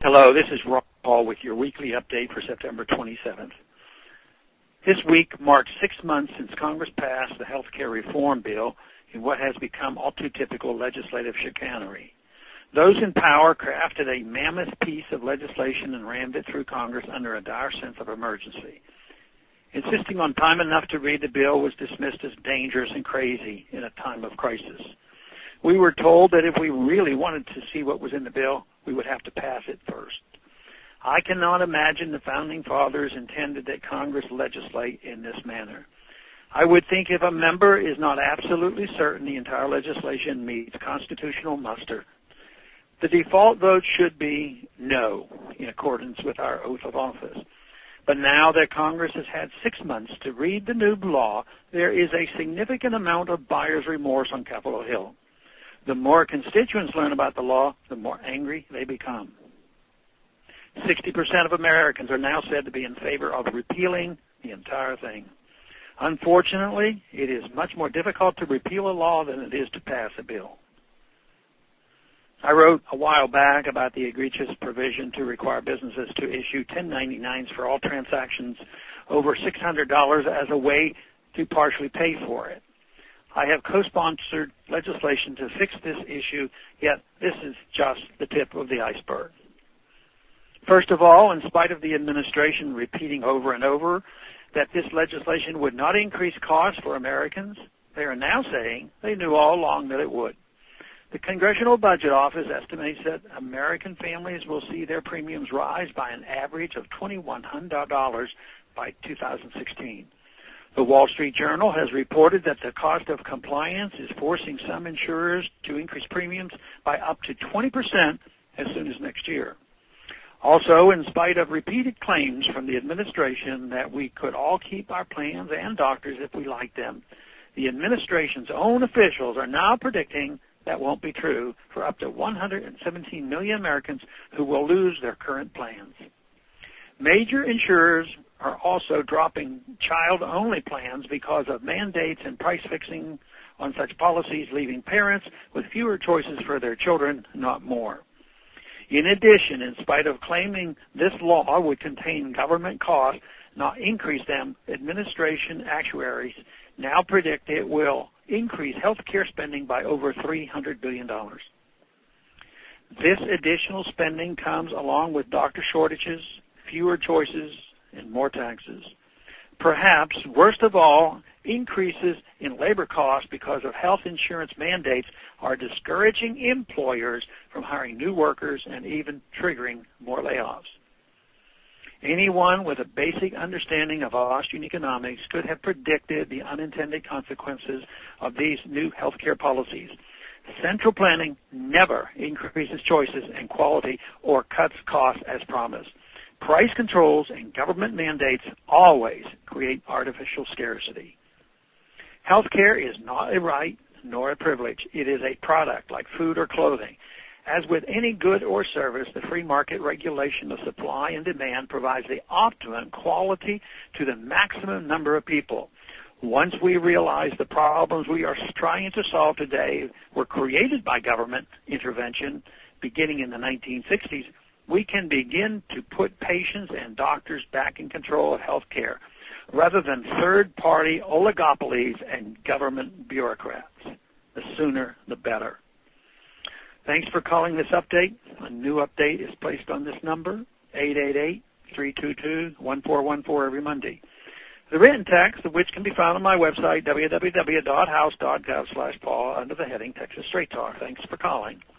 Hello, this is Ron Paul with your weekly update for September 27th. This week marks 6 months since Congress passed the health care reform bill in what has become all too typical legislative chicanery. Those in power crafted a mammoth piece of legislation and rammed it through Congress under a dire sense of emergency. Insisting on time enough to read the bill was dismissed as dangerous and crazy in a time of crisis. We were told that if we really wanted to see what was in the bill, we would have to pass it first. I cannot imagine the Founding Fathers intended that Congress legislate in this manner. I would think if a member is not absolutely certain the entire legislation meets constitutional muster, the default vote should be no, in accordance with our oath of office. But now that Congress has had 6 months to read the new law, there is a significant amount of buyer's remorse on Capitol Hill. The more constituents learn about the law, the more angry they become. 60% of Americans are now said to be in favor of repealing the entire thing. Unfortunately, it is much more difficult to repeal a law than it is to pass a bill. I wrote a while back about the egregious provision to require businesses to issue 1099s for all transactions over $600 as a way to partially pay for it. I have co-sponsored legislation to fix this issue, yet this is just the tip of the iceberg. First of all, in spite of the administration repeating over and over that this legislation would not increase costs for Americans, they are now saying they knew all along that it would. The Congressional Budget Office estimates that American families will see their premiums rise by an average of $2,100 by 2016. The Wall Street Journal has reported that the cost of compliance is forcing some insurers to increase premiums by up to 20% as soon as next year. Also, in spite of repeated claims from the administration that we could all keep our plans and doctors if we liked them, the administration's own officials are now predicting that won't be true for up to 117 million Americans who will lose their current plans. Major insurers are also dropping child-only plans because of mandates and price fixing on such policies, leaving parents with fewer choices for their children, not more. In addition, in spite of claiming this law would contain government costs, not increase them, administration actuaries now predict it will increase health care spending by over $300 billion. This additional spending comes along with doctor shortages, fewer choices, and more taxes. Perhaps, worst of all, increases in labor costs because of health insurance mandates are discouraging employers from hiring new workers and even triggering more layoffs. Anyone with a basic understanding of Austrian economics could have predicted the unintended consequences of these new healthcare policies. Central planning never increases choices and quality or cuts costs as promised. Price controls and government mandates always create artificial scarcity. Healthcare is not a right nor a privilege. It is a product like food or clothing. As with any good or service, the free market regulation of supply and demand provides the optimum quality to the maximum number of people. Once we realize the problems we are trying to solve today were created by government intervention beginning in the 1960s, we can begin to put patients and doctors back in control of health care rather than third-party oligopolies and government bureaucrats. The sooner, the better. Thanks for calling this update. A new update is placed on this number, 888-322-1414 every Monday. The written text, of which can be found on my website, www.house.gov/Paul, under the heading Texas Straight Talk. Thanks for calling.